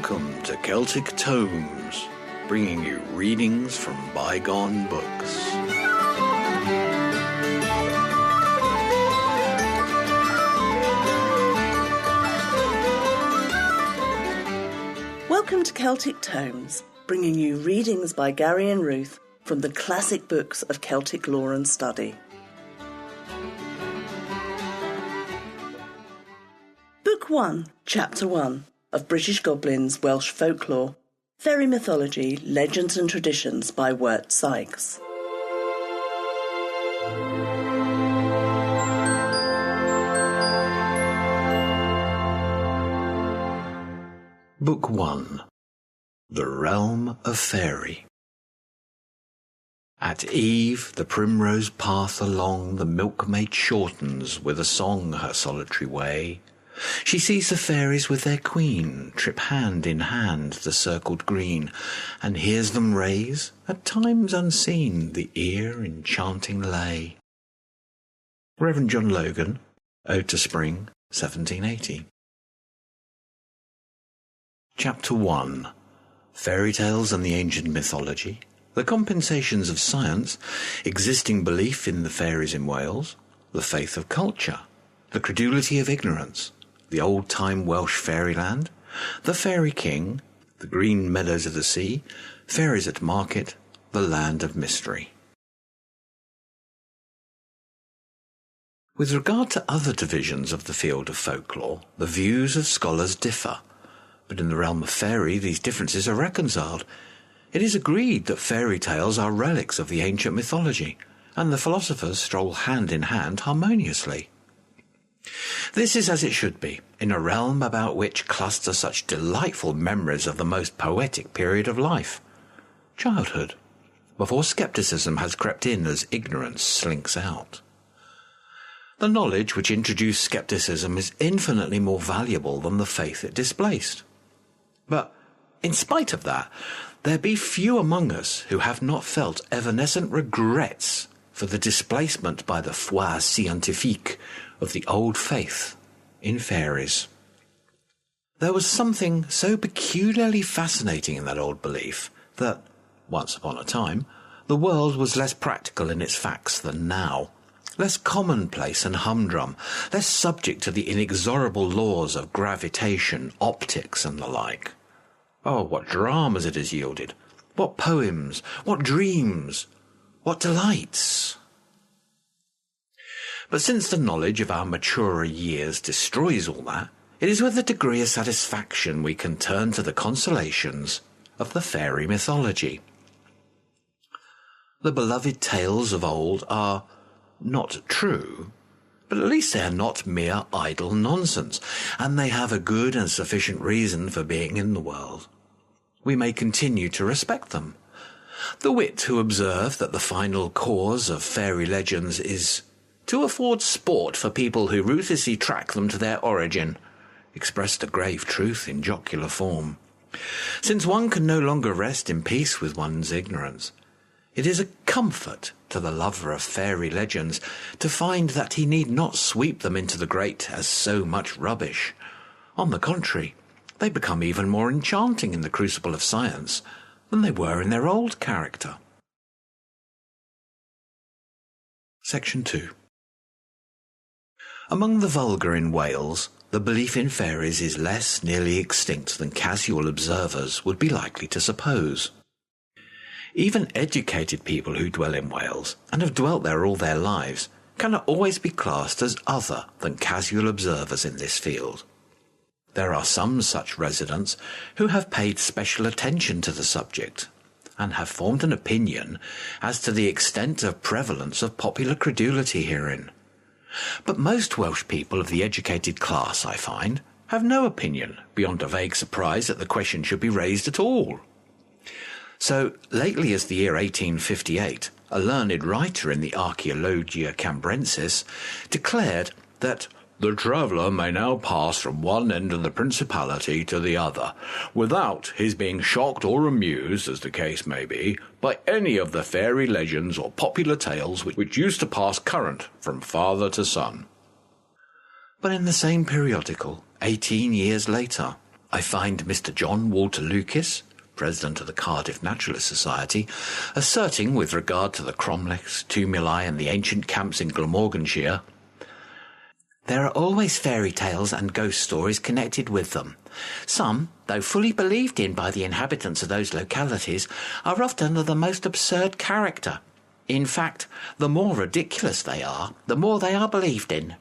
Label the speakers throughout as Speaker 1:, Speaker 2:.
Speaker 1: Welcome to Celtic Tomes, bringing you readings from bygone books.
Speaker 2: Welcome to Celtic Tomes, bringing you readings by Gary and Ruth from the classic books of Celtic lore and study. Book 1, Chapter 1 of British Goblins, Welsh Folklore, Fairy Mythology, Legends and Traditions by Wirt Sikes.
Speaker 1: Book 1, The Realm of Faerie. At eve, the primrose path along the milkmaid shortens with a song her solitary way. She sees the fairies with their queen trip hand in hand the circled green, and hears them raise, at times unseen, the ear-enchanting lay. Reverend John Logan, Ode to Spring, 1780. Chapter 1. Fairy Tales and the Ancient Mythology, the Compensations of Science, Existing Belief in the Fairies in Wales, the Faith of Culture, the Credulity of Ignorance, the Old-Time Welsh Fairyland, the Fairy King, the Green Meadows of the Sea, Fairies at Market, the Land of Mystery. With regard to other divisions of the field of folklore, the views of scholars differ, but in the realm of fairy these differences are reconciled. It is agreed that fairy tales are relics of the ancient mythology, and the philosophers stroll hand in hand harmoniously. This is as it should be, in a realm about which cluster such delightful memories of the most poetic period of life, childhood, before scepticism has crept in as ignorance slinks out. The knowledge which introduced scepticism is infinitely more valuable than the faith it displaced. But, in spite of that, there be few among us who have not felt evanescent regrets for the displacement by the foi scientifique of the old faith in fairies. There was something so peculiarly fascinating in that old belief that, once upon a time, the world was less practical in its facts than now, less commonplace and humdrum, less subject to the inexorable laws of gravitation, optics, and the like. Oh, what dramas it has yielded! What poems! What dreams! What delights! But since the knowledge of our maturer years destroys all that, it is with a degree of satisfaction we can turn to the consolations of the fairy mythology. The beloved tales of old are not true, but at least they are not mere idle nonsense, and they have a good and sufficient reason for being in the world. We may continue to respect them. The wit who observe that the final cause of fairy legends is to afford sport for people who ruthlessly track them to their origin, expressed a grave truth in jocular form. Since one can no longer rest in peace with one's ignorance, it is a comfort to the lover of fairy legends to find that he need not sweep them into the grate as so much rubbish. On the contrary, they become even more enchanting in the crucible of science than they were in their old character. Section 2. Among the vulgar in Wales, the belief in fairies is less nearly extinct than casual observers would be likely to suppose. Even educated people who dwell in Wales, and have dwelt there all their lives, cannot always be classed as other than casual observers in this field. There are some such residents who have paid special attention to the subject, and have formed an opinion as to the extent of prevalence of popular credulity herein. But most Welsh people of the educated class, I find, have no opinion beyond a vague surprise that the question should be raised at all. So lately as the year 1858, a learned writer in the Archaeologia Cambrensis declared that the traveller may now pass from one end of the principality to the other, without his being shocked or amused, as the case may be, by any of the fairy legends or popular tales which used to pass current from father to son. But in the same periodical, 18 years later, I find Mr. John Walter Lucas, president of the Cardiff Naturalist Society, asserting with regard to the cromlechs, tumuli and the ancient camps in Glamorganshire, "There are always fairy tales and ghost stories connected with them. Some, though fully believed in by the inhabitants of those localities, are often of the most absurd character. In fact, the more ridiculous they are, the more they are believed in."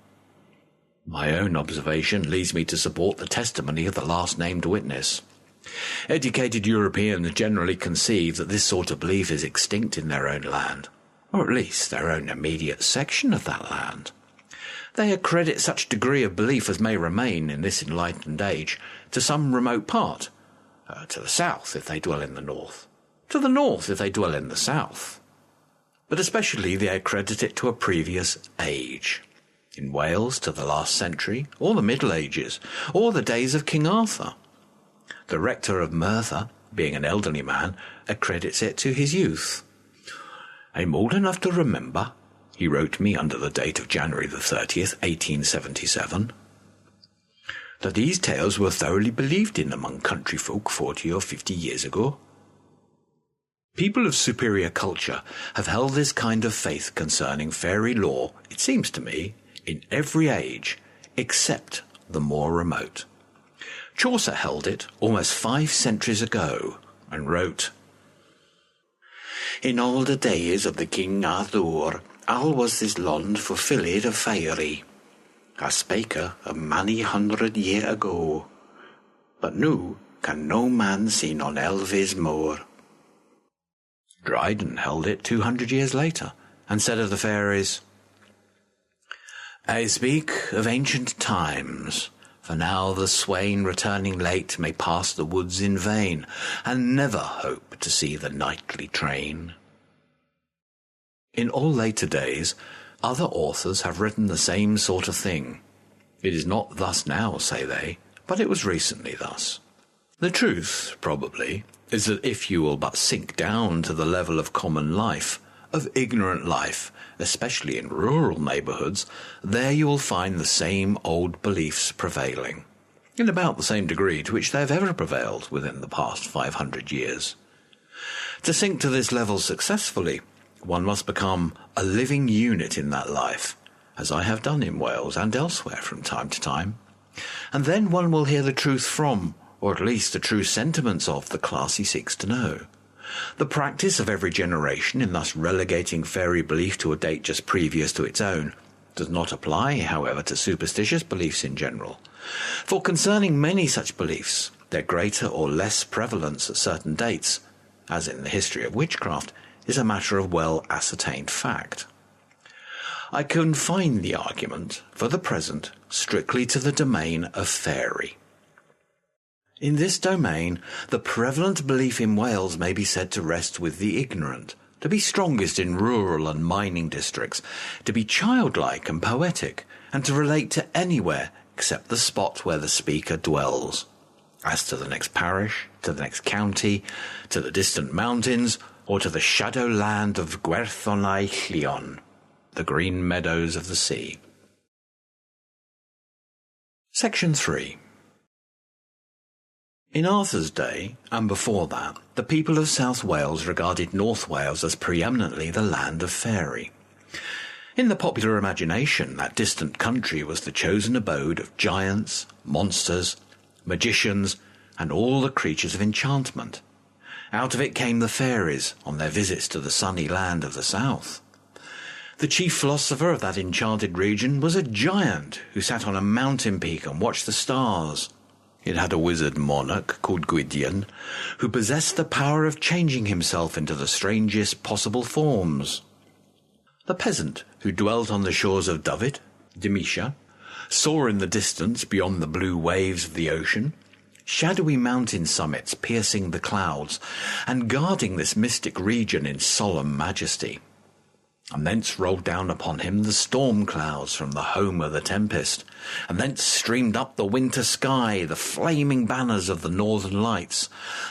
Speaker 1: My own observation leads me to support the testimony of the last-named witness. Educated Europeans generally conceive that this sort of belief is extinct in their own land, or at least their own immediate section of that land. They accredit such degree of belief as may remain in this enlightened age to some remote part, to the south if they dwell in the north, to the north if they dwell in the south. But especially they accredit it to a previous age. In Wales to the last century, or the Middle Ages, or the days of King Arthur. The rector of Merthyr, being an elderly man, accredits it to his youth. "I'm old enough to remember," he wrote me under the date of January the 30th, 1877, "that these tales were thoroughly believed in among country folk 40 or 50 years ago. People of superior culture have held this kind of faith concerning fairy lore, it seems to me, in every age, except the more remote. Chaucer held it almost 5 centuries ago, and wrote, "In all the days of the King Arthur, all was this land fulfilled of Faerie, a spaker of many 100 year ago, but now can no man see non elves more." Dryden held it 200 years later, and said of the fairies, "I speak of ancient times, for now the swain returning late may pass the woods in vain, and never hope to see the nightly train." In all later days, other authors have written the same sort of thing. It is not thus now, say they, but it was recently thus. The truth, probably, is that if you will but sink down to the level of common life, of ignorant life, especially in rural neighbourhoods, there you will find the same old beliefs prevailing, in about the same degree to which they have ever prevailed within the past 500 years. To sink to this level successfully, one must become a living unit in that life, as I have done in Wales and elsewhere from time to time, and then one will hear the truth from, or at least the true sentiments of, the class he seeks to know. The practice of every generation in thus relegating fairy belief to a date just previous to its own does not apply, however, to superstitious beliefs in general, for concerning many such beliefs, their greater or less prevalence at certain dates, as in the history of witchcraft, is a matter of well ascertained fact. I confine the argument, for the present, strictly to the domain of Faerie. In this domain, the prevalent belief in Wales may be said to rest with the ignorant, to be strongest in rural and mining districts, to be childlike and poetic, and to relate to anywhere except the spot where the speaker dwells. As to the next parish, to the next county, to the distant mountains, or to the shadow land of Gwerthonau, the green meadows of the sea. Section 3. In Arthur's day, and before that, the people of South Wales regarded North Wales as preeminently the land of Faerie. In the popular imagination, that distant country was the chosen abode of giants, monsters, magicians, and all the creatures of enchantment. Out of it came the fairies on their visits to the sunny land of the south. The chief philosopher of that enchanted region was a giant who sat on a mountain peak and watched the stars. It had a wizard monarch called Gwyn, who possessed the power of changing himself into the strangest possible forms. The peasant who dwelt on the shores of Dyfed, Demetia, saw in the distance, beyond the blue waves of the ocean, shadowy mountain summits piercing the clouds and guarding this mystic region in solemn majesty. And thence rolled down upon him the storm clouds from the home of the tempest, and thence streamed up the winter sky the flaming banners of the northern lights.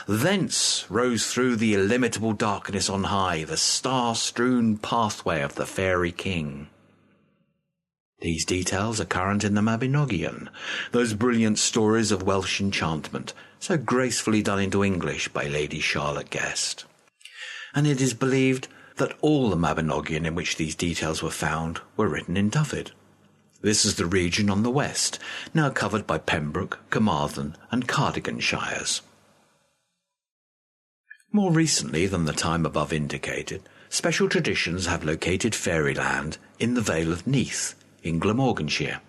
Speaker 1: Thence rose through the illimitable darkness on high the star-strewn pathway of the fairy king. These details are current in the Mabinogion, those brilliant stories of Welsh enchantment, so gracefully done into English by Lady Charlotte Guest. And it is believed that all the Mabinogion in which these details were found were written in Dyfed. This is the region on the west, now covered by Pembroke, Carmarthen and Cardiganshires. More recently than the time above indicated, special traditions have located Fairyland in the Vale of Neath, in Glamorganshire.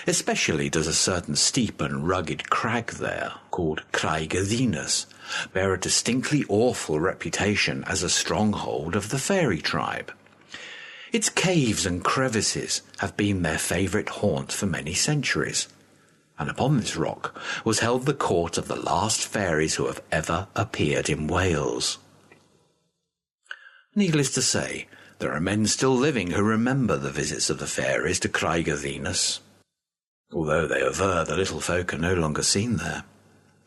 Speaker 1: Especially does a certain steep and rugged crag there, called Craig-y-Ddinas, bear a distinctly awful reputation as a stronghold of the Fairy tribe. Its caves and crevices have been their favourite haunt for many centuries, and upon this rock was held the court of the last fairies who have ever appeared in Wales. Needless to say, there are men still living who remember the visits of the fairies to Craig-y-Ddinas, although they aver the little folk are no longer seen there.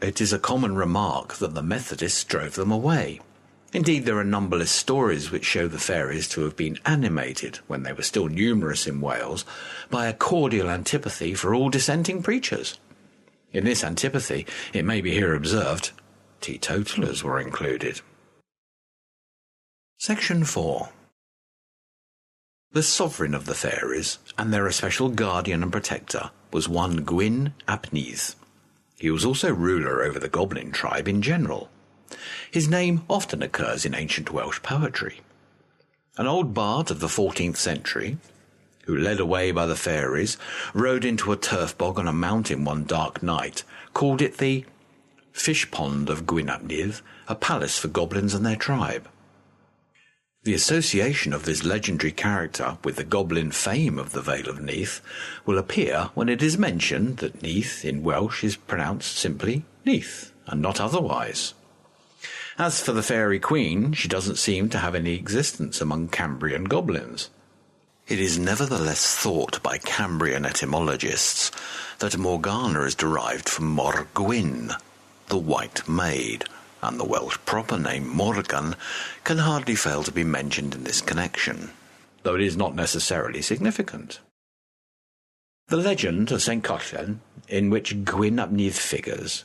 Speaker 1: It is a common remark that the Methodists drove them away. Indeed, there are numberless stories which show the fairies to have been animated, when they were still numerous in Wales, by a cordial antipathy for all dissenting preachers. In this antipathy, it may be here observed, teetotalers were included. Section 4. The sovereign of the fairies, and their especial guardian and protector, was one Gwyn ap Nudd. He was also ruler over the Goblin tribe in general. His name often occurs in ancient Welsh poetry. An old bard of the 14th century, who, led away by the fairies, rode into a turf bog on a mountain one dark night, called it the fish pond of Gwyn ap Nudd, a palace for goblins and their tribe. The association of this legendary character with the goblin fame of the Vale of Neath will appear when it is mentioned that Neath in Welsh is pronounced simply Neath, and not otherwise. As for the fairy queen, she doesn't seem to have any existence among Cambrian goblins. It is nevertheless thought by Cambrian etymologists that Morgana is derived from Mor Gwyn, the White Maid, and the Welsh proper name Morgan can hardly fail to be mentioned in this connection, though it is not necessarily significant. The legend of St. Collen, in which Gwyn ap Nudd figures,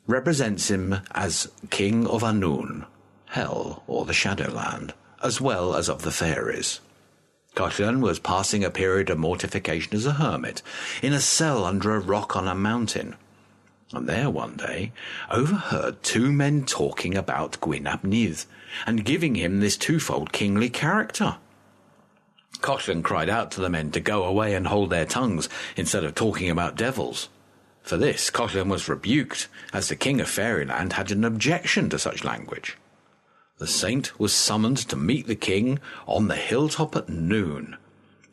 Speaker 1: represents him as King of Annwn, Hell, or the Shadowland, as well as of the fairies. Collen was passing a period of mortification as a hermit, in a cell under a rock on a mountain, and there one day overheard two men talking about Gwyn ap Nudd, and giving him this twofold kingly character. Collen cried out to the men to go away and hold their tongues, instead of talking about devils. For this Collen was rebuked, as the king of Fairyland had an objection to such language. The saint was summoned to meet the king on the hilltop at noon,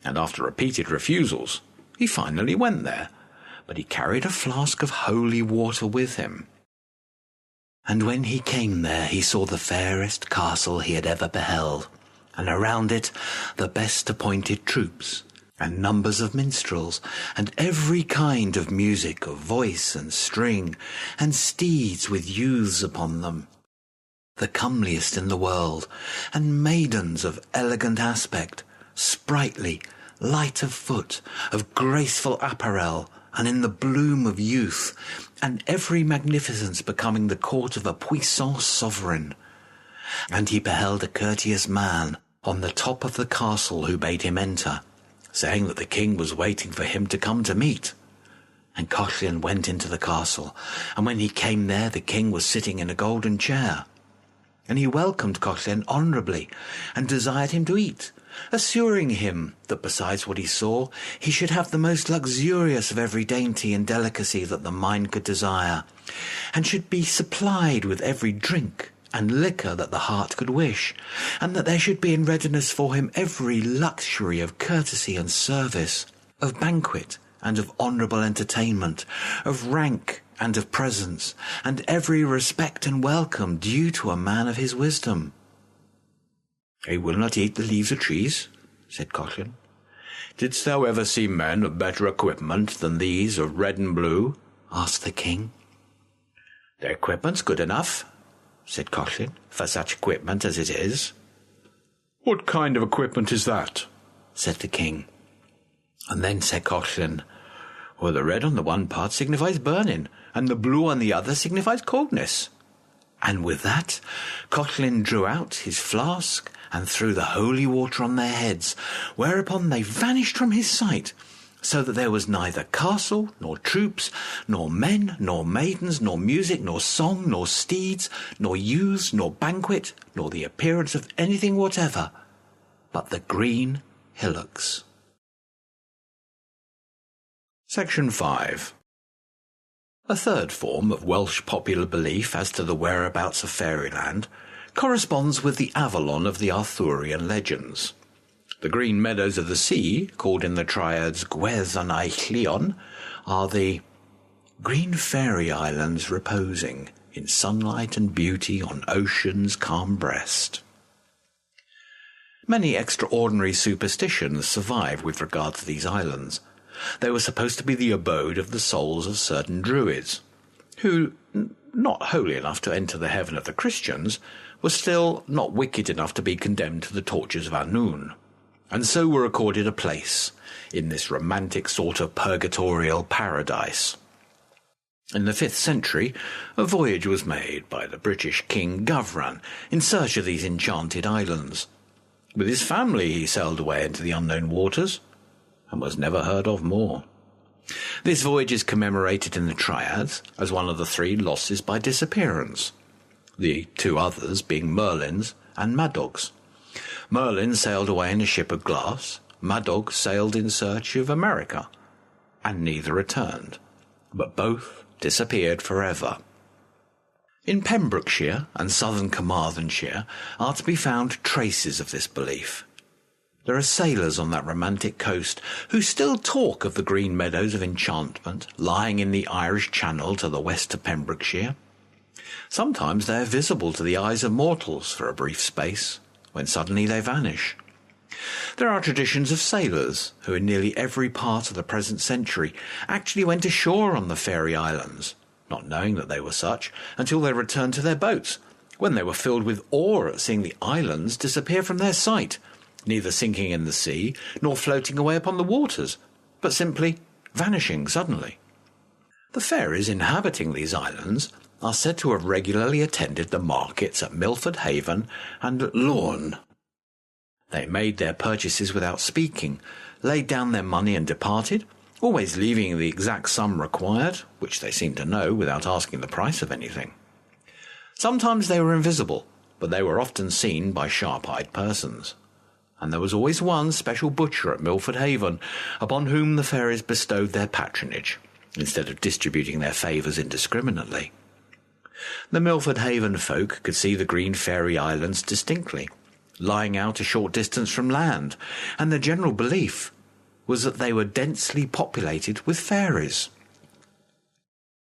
Speaker 1: and after repeated refusals, he finally went there, but he carried a flask of holy water with him. And when he came there, he saw the fairest castle he had ever beheld, and around it the best appointed troops, and numbers of minstrels, and every kind of music of voice and string, and steeds with youths upon them, the comeliest in the world, and maidens of elegant aspect, sprightly, light of foot, of graceful apparel, and in the bloom of youth, and every magnificence becoming the court of a puissant sovereign. And he beheld a courteous man on the top of the castle who bade him enter, saying that the king was waiting for him to come to meet. And Collen went into the castle, and when he came there, the king was sitting in a golden chair. And he welcomed Collen honourably, and desired him to eat, assuring him that besides what he saw, he should have the most luxurious of every dainty and delicacy that the mind could desire, and should be supplied with every drink and liquor that the heart could wish, and that there should be in readiness for him every luxury of courtesy and service, of banquet and of honourable entertainment, of rank and of presence, and every respect and welcome due to a man of his wisdom. "He will not eat the leaves of trees," said Collen. "Didst thou ever see men of better equipment than these of red and blue?" asked the king. "Their equipment's good enough," said Collen, "for such equipment as it is." "What kind of equipment is that?" said the king. And then said Collen, "Well, the red on the one part signifies burning, and the blue on the other signifies coldness." And with that, Collen drew out his flask and threw the holy water on their heads, whereupon they vanished from his sight, so that there was neither castle, nor troops, nor men, nor maidens, nor music, nor song, nor steeds, nor youths, nor banquet, nor the appearance of anything whatever, but the green hillocks. Section 5. A third form of Welsh popular belief as to the whereabouts of Fairyland corresponds with the Avalon of the Arthurian legends. The green meadows of the sea, called in the triads Gwyn and Eillon, are the green fairy islands reposing in sunlight and beauty on ocean's calm breast. Many extraordinary superstitions survive with regard to these islands. They were supposed to be the abode of the souls of certain druids, who, not holy enough to enter the heaven of the Christians, were still not wicked enough to be condemned to the tortures of Annwn, and so were accorded a place in this romantic sort of purgatorial paradise. In the 5th century, a voyage was made by the British King Gwyn in search of these enchanted islands. With his family he sailed away into the unknown waters, and was never heard of more. This voyage is commemorated in the triads as one of the 3 losses by disappearance, the 2 others being Merlin's and Madog's. Merlin sailed away in a ship of glass, Madog sailed in search of America, and neither returned, but both disappeared forever. In Pembrokeshire and southern Carmarthenshire are to be found traces of this belief. There are sailors on that romantic coast who still talk of the green meadows of enchantment lying in the Irish Channel to the west of Pembrokeshire. Sometimes they are visible to the eyes of mortals for a brief space, when suddenly they vanish. There are traditions of sailors who in nearly every part of the present century actually went ashore on the Fairy Islands, not knowing that they were such, until they returned to their boats, when they were filled with awe at seeing the islands disappear from their sight, neither sinking in the sea nor floating away upon the waters, but simply vanishing suddenly. The fairies inhabiting these islands are said to have regularly attended the markets at Milford Haven and Lorne. They made their purchases without speaking, laid down their money and departed, always leaving the exact sum required, which they seemed to know without asking the price of anything. Sometimes they were invisible, but they were often seen by sharp-eyed persons. And there was always one special butcher at Milford Haven, upon whom the fairies bestowed their patronage, instead of distributing their favours indiscriminately. The Milford Haven folk could see the green fairy islands distinctly, lying out a short distance from land, and the general belief was that they were densely populated with fairies.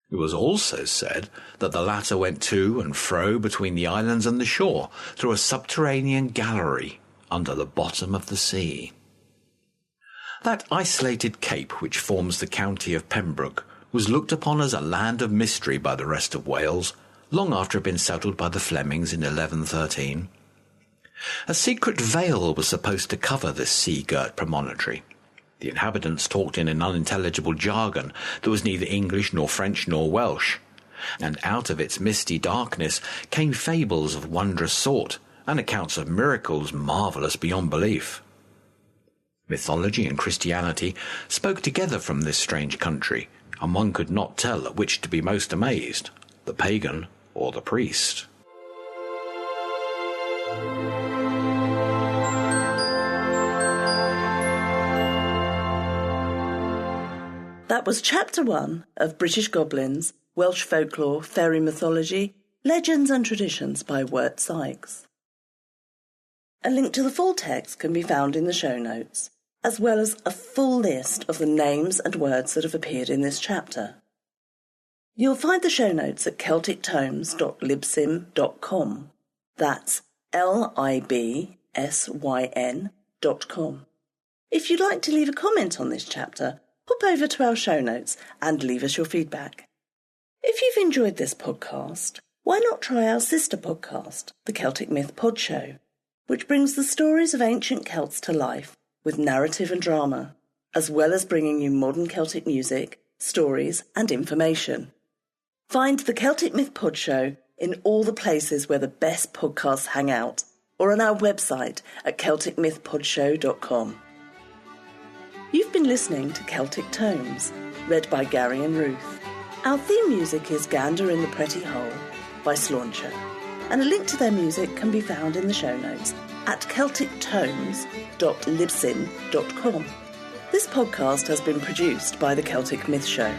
Speaker 1: It was also said that the latter went to and fro between the islands and the shore through a subterranean gallery under the bottom of the sea. That isolated cape which forms the county of Pembroke was looked upon as a land of mystery by the rest of Wales, long after it had been settled by the Flemings in 1113. A secret veil was supposed to cover this sea-girt promontory. The inhabitants talked in an unintelligible jargon that was neither English nor French nor Welsh, and out of its misty darkness came fables of wondrous sort, and accounts of miracles marvellous beyond belief. Mythology and Christianity spoke together from this strange country, and one could not tell at which to be most amazed, the pagan or the priest.
Speaker 2: That was Chapter 1 of British Goblins, Welsh Folklore, Fairy Mythology, Legends and Traditions by Wirt Sikes. A link to the full text can be found in the show notes, as well as a full list of the names and words that have appeared in this chapter. You'll find the show notes at celtictomes.libsyn.com. That's libsyn.com. If you'd like to leave a comment on this chapter, hop over to our show notes and leave us your feedback. If you've enjoyed this podcast, why not try our sister podcast, the Celtic Myth Pod Show, which brings the stories of ancient Celts to life with narrative and drama. as well as bringing you modern Celtic music, stories and information. Find the Celtic Myth Pod Show in all the places where the best podcasts hang out, or on our website at celticmythpodshow.com. You've been listening to Celtic Tomes, read by Gary and Ruth. Our theme music is Gander in the Pretty Hole by Slauncher, and a link to their music can be found in the show notes at celtictomes.libsyn.com. This podcast has been produced by the Celtic Myth Show.